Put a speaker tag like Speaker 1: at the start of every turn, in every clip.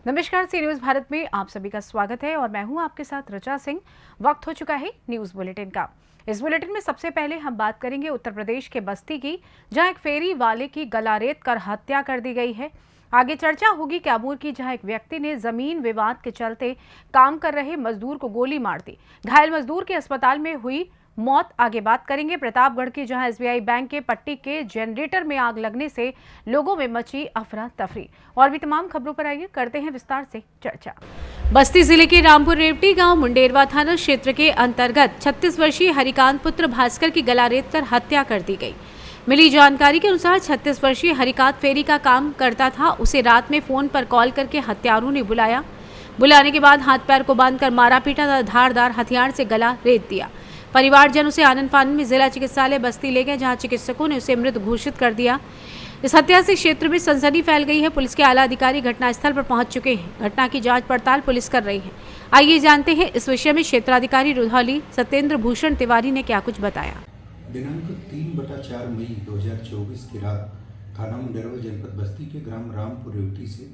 Speaker 1: नमस्कार, सी न्यूज भारत में आप सभी का स्वागत है और मैं हूं आपके साथ रचा सिंह। वक्त हो चुका है न्यूज बुलेटिन का। इस बुलेटिन में सबसे पहले हम बात करेंगे उत्तर प्रदेश के बस्ती की, जहां एक फेरी वाले की गला रेत कर हत्या कर दी गई है। आगे चर्चा होगी कैमूर की, जहां एक व्यक्ति ने जमीन विवाद के चलते काम कर रहे मजदूर को गोली मार दी। घायल मजदूर की अस्पताल में हुई मौत। आगे बात करेंगे प्रतापगढ़ की, जहां एसबीआई बैंक के पट्टी के जनरेटर में आग लगने से लोगों में मची अफरा तफरी। और भी तमाम खबरों पर आइए करते हैं विस्तार से चर्चा। बस्ती जिले के रामपुर रेवटी गांव मुंडेरवा थाना क्षेत्र के अंतर्गत 36 वर्षीय हरिकांत पुत्र भास्कर की गला रेत कर हत्या कर दी गई। मिली जानकारी के अनुसार 36 वर्षीय हरिकांत फेरी का काम करता था। उसे रात में फोन पर कॉल करके हत्यारों ने बुलाने के बाद हाथ पैर को बांधकर मारा पीटा तथा धारदार हथियार से गला रेत दिया। परिवारजन उसे आनंद फानन में जिला चिकित्सालय बस्ती ले गए, जहां चिकित्सकों ने उसे मृत घोषित कर दिया। इस हत्या से क्षेत्र में सनसनी फैल गई है। पुलिस के आला अधिकारी घटनास्थल पर पहुंच चुके हैं। घटना की जांच पड़ताल पुलिस कर रही है। आइए जानते हैं इस विषय में क्षेत्राधिकारी रुधौली सत्येंद्र भूषण तिवारी ने क्या कुछ बताया।
Speaker 2: दिनांक 3/4 मई 2024 की रात थाना मुंडेरवा जनपद बस्ती के ग्राम रामपुर रेवटी से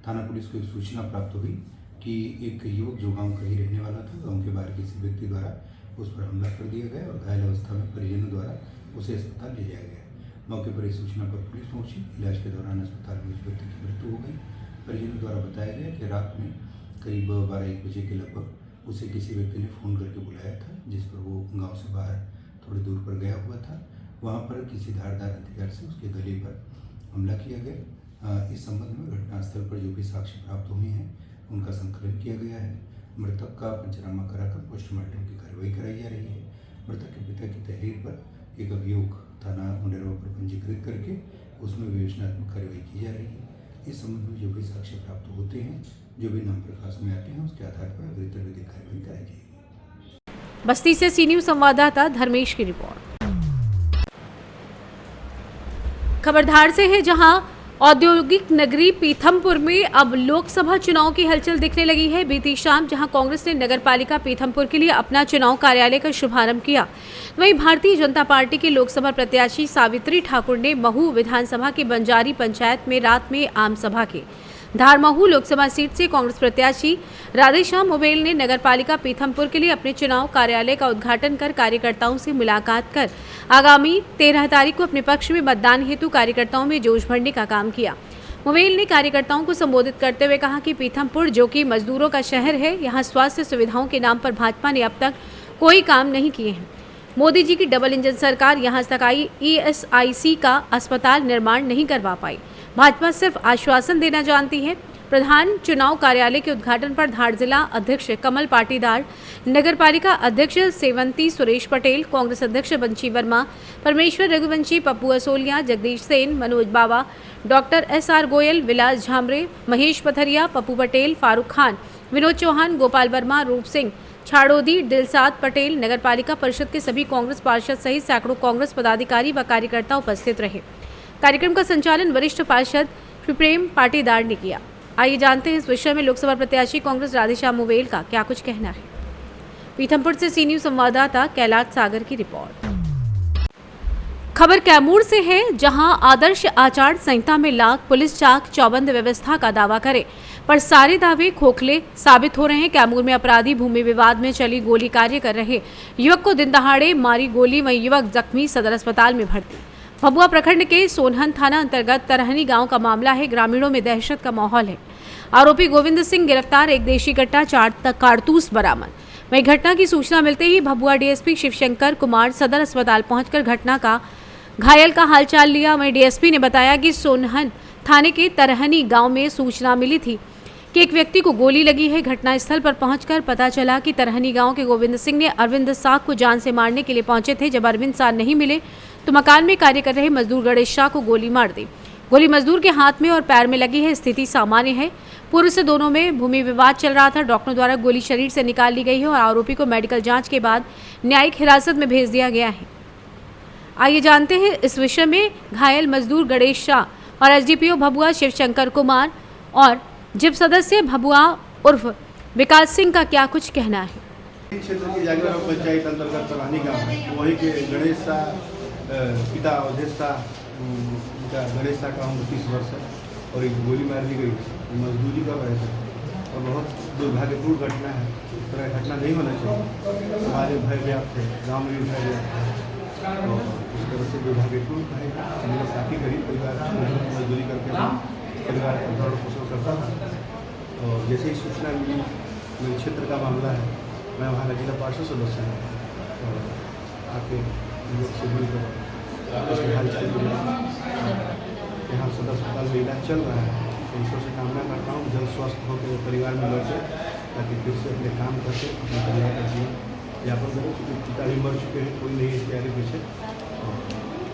Speaker 2: थाना पुलिस को एक सूचना प्राप्त हुई कि एक युवक जो गाँव का ही रहने वाला था, गाँव के बाहर किसी व्यक्ति द्वारा उस पर हमला कर दिया गया और घायल अवस्था में परिजनों द्वारा उसे अस्पताल ले जाया गया। मौके पर इस सूचना पर पुलिस पहुंची। इलाज के दौरान अस्पताल में उस व्यक्ति की मृत्यु हो गई। परिजनों द्वारा बताया गया कि रात में करीब 12-1 बजे के लगभग उसे किसी व्यक्ति ने फ़ोन करके बुलाया था, जिस पर वो गांव से बाहर थोड़ी दूर पर गया हुआ था। वहां पर किसी धारदार हथियार से उसके गले पर हमला किया गया। इस संबंध में घटनास्थल पर जो भी साक्ष्य प्राप्त हुए हैं उनका संकलन किया गया है। मृतक का पंचनामा कराकर पोस्टमार्टम की कार्रवाई कराई जा रही है। मृतक के पिता की तहरीर पर एक अभियोग थाना मुंडेरवा पर पंजीकृत करके उसमें विवेचनात्मक कार्रवाई की जा रही है। इस संबंध में जो भी साक्ष्य प्राप्त होते हैं, जो भी नाम प्रकाश में आते हैं, उसके आधार पर अग्रितर विधिक कार्रवाई कराई जाएगी।
Speaker 1: बस्ती से सी न्यूज संवाददाता धर्मेश की रिपोर्ट। खबरधार से है, जहां औद्योगिक नगरी पीथमपुर में अब लोकसभा चुनाव की हलचल दिखने लगी है। बीती शाम जहां कांग्रेस ने नगरपालिका पीथमपुर के लिए अपना चुनाव कार्यालय का शुभारंभ किया, वहीं भारतीय जनता पार्टी के लोकसभा प्रत्याशी सावित्री ठाकुर ने महू विधानसभा के बंजारी पंचायत में रात में आम सभा की। धारमहू लोकसभा सीट से कांग्रेस प्रत्याशी राधेश्याम मोबेल ने नगरपालिका पीथमपुर के लिए अपने चुनाव कार्यालय का उद्घाटन कर कार्यकर्ताओं से मुलाकात कर आगामी 13 तारीख को अपने पक्ष में मतदान हेतु कार्यकर्ताओं में जोश भरने का काम किया। मोबेल ने कार्यकर्ताओं को संबोधित करते हुए कहा कि पीथमपुर, जो कि मजदूरों का शहर है, यहाँ स्वास्थ्य सुविधाओं के नाम पर भाजपा ने अब तक कोई काम नहीं किए हैं। मोदी जी की डबल इंजन सरकार यहाँ तक आई ESIC का अस्पताल निर्माण नहीं करवा पाई। भाजपा सिर्फ आश्वासन देना जानती है। प्रधान चुनाव कार्यालय के उद्घाटन पर धार जिला अध्यक्ष कमल पाटीदार, नगरपालिका अध्यक्ष सेवंती सुरेश पटेल, कांग्रेस अध्यक्ष बंशी वर्मा, परमेश्वर रघुवंशी, पप्पू असोलिया, जगदीश सेन, मनोज बाबा, डॉक्टर SR गोयल, विलास झामरे, महेश पथरिया, पप्पू पटेल, फारूक खान, विनोद चौहान, गोपाल वर्मा, रूप सिंह छाड़ोदी, दिलसाद पटेल, नगरपालिका परिषद के सभी कांग्रेस पार्षद सहित सैकड़ों कांग्रेस पदाधिकारी व कार्यकर्ता उपस्थित रहे। कार्यक्रम का संचालन वरिष्ठ पार्षद प्रेम पाटीदार ने किया। आइए जानते हैं इस विषय में लोकसभा प्रत्याशी कांग्रेस राधेश्याम मोबेल का क्या कुछ कहना है। पीथमपुर से सी न्यूज संवाददाता कैलाश सागर की रिपोर्ट। खबर कैमूर से है, जहां आदर्श आचार संहिता में लाख पुलिस चाक चौबंद व्यवस्था का दावा करे, पर सारे दावे खोखले साबित हो रहे हैं। कैमूर में अपराधी भूमि विवाद में चली गोली कार्य कर रहे युवक को दिन दहाड़े मारी गोली, वहीं युवक जख्मी, सदर अस्पताल में भर्ती। भभुआ प्रखंड के सोनहन थाना अंतर्गत तरहनी गांव का मामला है। ग्रामीणों में दहशत का माहौल है। आरोपी गोविंद सिंह गिरफ्तार, एक देशी कट्टा, 4 कारतूस बरामद। वहीं घटना की सूचना मिलते ही भभुआ DSP शिवशंकर कुमार सदर अस्पताल पहुंचकर घटना का घायल का हालचाल लिया। वहीं DSP ने बताया कि सोनहन थाने के तरहनी गांव में सूचना मिली थी कि एक व्यक्ति को गोली लगी है। घटनास्थल पर पहुंचकर पता चला कि तरहनी गांव के गोविंद सिंह ने अरविंद शाह को जान से मारने के लिए पहुंचे थे। जब अरविंद शाह नहीं मिले तो मकान में कार्य कर रहे मजदूर गणेश शाह को गोली मार दी। गोली मजदूर के हाथ में और पैर में लगी है। स्थिति सामान्य है। पूर्व से दोनों में भूमि विवाद चल रहा था। डॉक्टरों द्वारा गोली शरीर से निकाल ली गई है और आरोपी को मेडिकल जांच के बाद न्यायिक हिरासत में भेज दिया गया है। आइए जानते हैं इस विषय में घायल मजदूर गणेश शाह और SDPO भभुआ शिवशंकर कुमार और जिप सदस्य भभुआ उर्फ विकास सिंह का क्या कुछ कहना है।
Speaker 3: क्षेत्र की जागरण पंचायत अंतर्गत तरहनी गाँव है, वहीं के गणेश शाह पिता अवधेश शाह, गणेश शाह का उम्र 30 वर्ष है। और एक गोली मार दी गई है। मजदूरी कर रहे थे और बहुत दुर्भाग्यपूर्ण घटना है। इस तरह की घटना नहीं होना चाहिए। हमारे भय व्याप्त है, गाँव में भी भय व्याप्त है और इस तरह से दुर्भाग्यपूर्ण है। हम लोग काफ़ी गरीब परिवार मजदूरी करके परिवार का भरण पोषण करता था और जैसे ही सूचना मिली, मेरे क्षेत्र का मामला है, मैं वहाँ का जिला पार्षद सदस्य हूँ और आके लोग से मिलकर उसके हालचाल यहाँ सदर अस्पताल में इलाज चल रहा है। तो ईश्वर से कामना करता हूँ जल्द स्वस्थ होकर परिवार में लौटे ताकि फिर से अपने काम करके अपने परिवार का जीवन यापन करें। क्योंकि पिता भी मर चुके हैं, कोई नहीं है इसके आगे पीछे और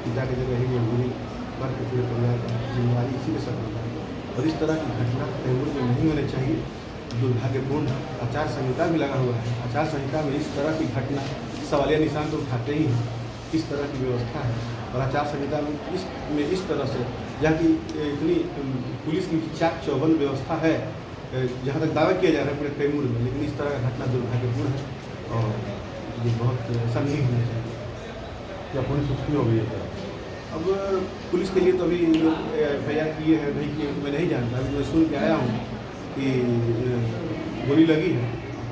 Speaker 3: पिता की जगह ही मजबूरी करके पूरे परिवार का जिम्मेवारी इसी के साथ होता है। और इस तरह की घटना तैमूर में नहीं होनी चाहिए। दुर्भाग्यपूर्ण आचार संहिता भी लगा हुआ है। आचार संहिता में इस तरह की घटना सवालिया निशान तो उठाते ही हैं। इस तरह की व्यवस्था है और आचार संहिता में इस तरह से जहाँ की इतनी पुलिस की चाक चौबंद व्यवस्था है, जहाँ तक दावा किया जा रहा है पूरे तैमूर में, लेकिन इस तरह का घटना दुर्भाग्यपूर्ण है और ये बहुत ऐसा नहीं होना चाहिए।
Speaker 4: क्या पुलिस उसकी हो गई है?
Speaker 3: अब पुलिस के लिए तो अभी FIR किए हैं नहीं किए मैं नहीं जानता। अभी मैं सुन के आया हूँ कि गोली लगी है।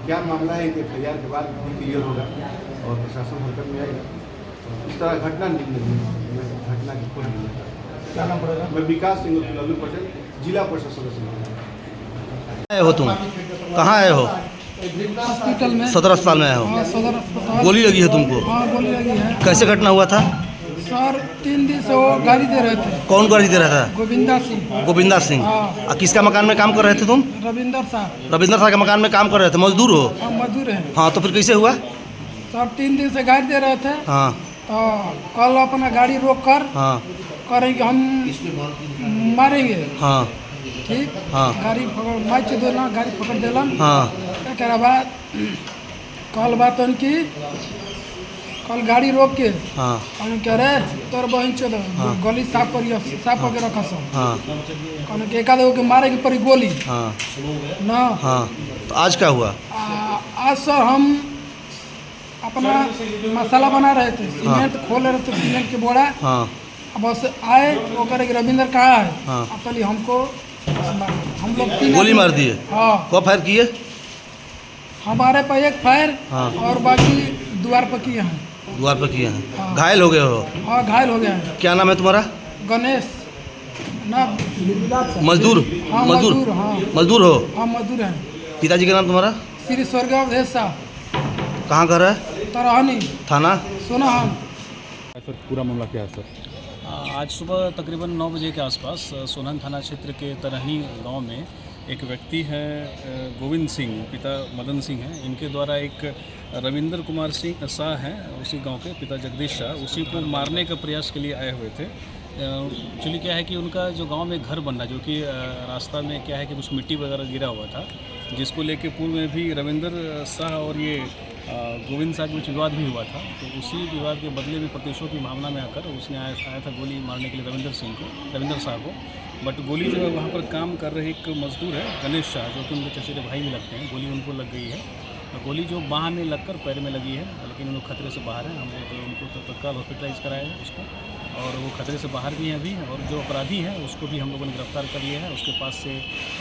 Speaker 3: क्या मामला है कि FIR के बाद भी क्लियर होगा और प्रशासन हरकत में आएगा। इस तरह घटना की खोज नहीं है।
Speaker 4: क्या नाम पड़ेगा?
Speaker 3: मैं विकास सिंह लल्लू पटेल, जिला परिषद सदस्य।
Speaker 5: आए हो तुम? कहाँ आए हो?
Speaker 6: हॉस्पिटल में।
Speaker 5: सदर अस्पताल में आए हो?
Speaker 6: हाँ, सदर अस्पताल।
Speaker 5: गोली लगी है तुमको?
Speaker 6: हाँ, गोली लगी है।
Speaker 5: कैसे घटना हुआ था?
Speaker 6: सर 3 दिन से वो गाड़ी दे रहे थे।
Speaker 5: कौन गाड़ी दे रहा था?
Speaker 6: गोविंदा सिंह।
Speaker 5: गोविंदा सिंह।
Speaker 6: हाँ।
Speaker 5: किसका मकान में काम कर रहे थे तुम?
Speaker 6: रविंदर साहब।
Speaker 5: रविंद्र साहब के मकान में काम कर रहे थे, मजदूर हो?
Speaker 6: हम मजदूर हैं।
Speaker 5: हाँ, तो फिर कैसे हुआ?
Speaker 6: सर 3 दिन से गाड़ी दे रहे थे।
Speaker 5: हाँ
Speaker 6: तो कल अपना गाड़ी रोक कर
Speaker 5: हाँ
Speaker 6: करेंगे हम मारेंगे।
Speaker 5: हाँ
Speaker 6: ठीक।
Speaker 5: हाँ।
Speaker 6: गाड़ी पकड़ माइच देलन, गाड़ी पकड़ देलन।
Speaker 5: हाँ
Speaker 6: एक बाद कल बात उनकी, कल गाड़ी रोक के
Speaker 5: हाँ
Speaker 6: कहने कह रहे तोर बहन चोद गोली साफ करियो, साफ करके रखा सब।
Speaker 5: हाँ
Speaker 6: कहने के एकाध के मारे की पड़ी गोली
Speaker 5: हाँ
Speaker 6: ना।
Speaker 5: हाँ। तो आज क्या हुआ?
Speaker 6: आज सर हम अपना मसाला बना रहे थे, सीमेंट खोल रहे थे, सीमेंट के बोरा।
Speaker 5: हाँ
Speaker 6: अब बस आए वो करे कि रविंदर कहाँ है।
Speaker 5: हाँ।
Speaker 6: अब पहले हमको हम लोग 3
Speaker 5: गोली मार दिए?
Speaker 6: हाँ।
Speaker 5: कब फायर किए?
Speaker 6: हमारे पे एक फायर
Speaker 5: हाँ।
Speaker 6: और बाकी द्वार पर किए हैं।
Speaker 5: द्वार पर किए हैं।
Speaker 6: हाँ।
Speaker 5: घायल हो गए हो?
Speaker 6: हाँ, घायल हो गए हैं।
Speaker 5: क्या नाम है तुम्हारा?
Speaker 6: गणेश ना।
Speaker 5: मजदूर?
Speaker 6: हाँ,
Speaker 5: मजदूर?
Speaker 6: मजदूर, हाँ।
Speaker 5: मजदूर हो?
Speaker 6: हाँ, मजदूर हैं।
Speaker 5: पिताजी का नाम तुम्हारा?
Speaker 6: श्री स्वर्गदेव साहब,
Speaker 5: कहाँ घर है?
Speaker 6: तरहनी,
Speaker 5: थाना?
Speaker 6: सोनाहान।
Speaker 4: सर पूरा मामला क्या है सर?
Speaker 5: आज सुबह तकरीबन 9 बजे के आसपास सोनहन थाना क्षेत्र के तरहनी गांव में एक व्यक्ति है गोविंद सिंह, पिता मदन सिंह हैं। इनके द्वारा एक रविंदर कुमार सिंह शाह हैं, उसी गांव के पिता जगदीश शाह, उसी को मारने का प्रयास के लिए आए हुए थे। एक्चुअली क्या है कि उनका जो गांव में घर बन रहा, जो कि रास्ता में क्या है कि कुछ मिट्टी वगैरह गिरा हुआ था, जिसको लेके पूर्व में भी रविंदर शाह और ये गोविंद शाह के बीच विवाद भी हुआ था। तो उसी विवाद के बदले में प्रतिशोध की भावना में आकर उसने आया था गोली मारने के लिए रविंदर शाह को। बट गोली जो है वहाँ पर काम कर रहे एक मजदूर है गणेश शाह, जो कि उनके चचेरे भाई भी लगते हैं, गोली उनको लग गई है। गोली जो बाह में लगकर पैर में लगी है, लेकिन उन लोग खतरे से बाहर हैं। हम लोग उनको तो तत्काल हॉस्पिटलाइज कराया है उसको, और वो खतरे से बाहर भी हैं अभी। और जो अपराधी है उसको भी हम लोगों ने गिरफ्तार कर लिया है। उसके पास से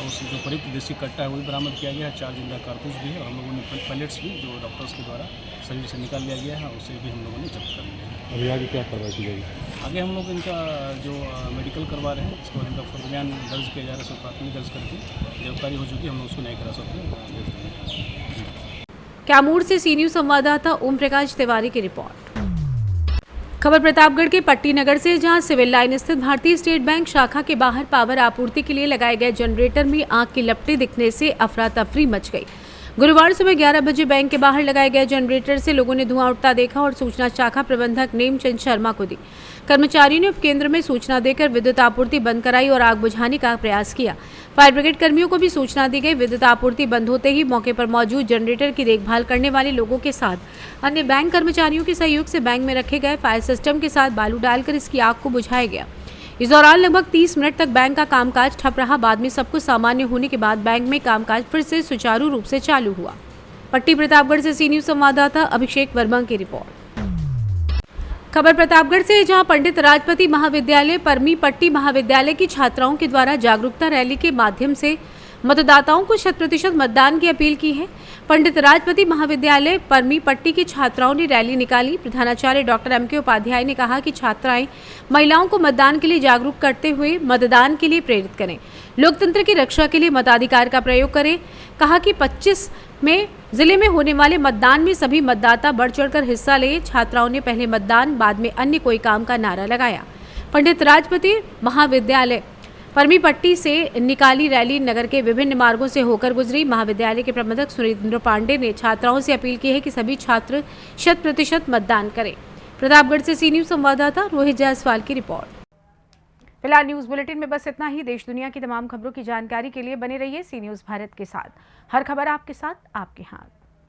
Speaker 5: उस जो प्रयुक्त देसी कट्टा है वो भी बरामद किया गया है। 4 जिंदा कारतूस भी है और हम लोगों ने पैलेट्स भी जो डॉक्टर्स के द्वारा शरीर से निकाल लिया गया है, उसे भी हम लोगों ने जब्त कर लिया है।
Speaker 4: अभी आगे क्या कार्रवाई की जाएगी?
Speaker 5: आगे हम लोग इनका जो मेडिकल करवा रहे हैं, इसके बाद इनका फर्जबयान दर्ज किया जा रहा है। सब प्राथमिक दर्ज करके गिरफ्तारी हो चुकी है, हम लोग उसको न्यायिक हिरासत में भेज देंगे।
Speaker 1: कैमूर से सी न्यूज संवाददाता ओम प्रकाश तिवारी की रिपोर्ट। खबर प्रतापगढ़ के पट्टी नगर से, जहां सिविल लाइन स्थित भारतीय स्टेट बैंक शाखा के बाहर पावर आपूर्ति के लिए लगाए गए जनरेटर में आग की लपटें दिखने से अफरा तफरी मच गई। गुरुवार सुबह 11 बजे बैंक के बाहर लगाए गए जनरेटर से लोगों ने धुआं उठता देखा और सूचना शाखा प्रबंधक नेमचंद शर्मा को दी। कर्मचारियों ने उपकेंद्र में सूचना देकर विद्युत आपूर्ति बंद कराई और आग बुझाने का प्रयास किया। फायर ब्रिगेड कर्मियों को भी सूचना दी गई। विद्युत आपूर्ति बंद होते ही मौके पर मौजूद जनरेटर की देखभाल करने वाले लोगों के साथ अन्य बैंक कर्मचारियों के सहयोग से बैंक में रखे गए फायर सिस्टम के साथ बालू डालकर इसकी आग को बुझाया गया। इस दौरान लगभग 30 मिनट तक बैंक का कामकाज ठप रहा। बाद में सब कुछ सामान्य होने के बाद बैंक में कामकाज फिर से सुचारू रूप से चालू हुआ। पट्टी प्रतापगढ़ से सी न्यूज संवाददाता अभिषेक वर्मा की रिपोर्ट। खबर प्रतापगढ़ से है, जहां पंडित राजपति महाविद्यालय परमी पट्टी महाविद्यालय की छात्राओं के द्वारा जागरूकता रैली के माध्यम से मतदाताओं को 100% मतदान की अपील की है। पंडित राजपति महाविद्यालय परमी पट्टी की छात्राओं ने रैली निकाली। प्रधानाचार्य डॉक्टर M.K. उपाध्याय ने कहा कि छात्राएं महिलाओं को मतदान के लिए जागरूक करते हुए मतदान के लिए प्रेरित करें, लोकतंत्र की रक्षा के लिए मताधिकार का प्रयोग करें। कहा कि 25 में जिले में होने वाले मतदान में सभी मतदाता बढ़ चढ़कर हिस्सा लें। छात्राओं ने पहले मतदान बाद में अन्य कोई काम का नारा लगाया। पंडित राजपति महाविद्यालय परमी पट्टी से निकाली रैली नगर के विभिन्न मार्गों से होकर गुजरी। महाविद्यालय के प्रबंधक सुरेंद्र पांडे ने छात्राओं से अपील की है कि सभी छात्र 100% मतदान करें। प्रतापगढ़ से सी न्यूज संवाददाता रोहित जायसवाल की रिपोर्ट। फिलहाल न्यूज बुलेटिन में बस इतना ही। देश दुनिया की तमाम खबरों की जानकारी के लिए बने रहिए सी न्यूज भारत के साथ। हर खबर आपके साथ, आपके हाथ।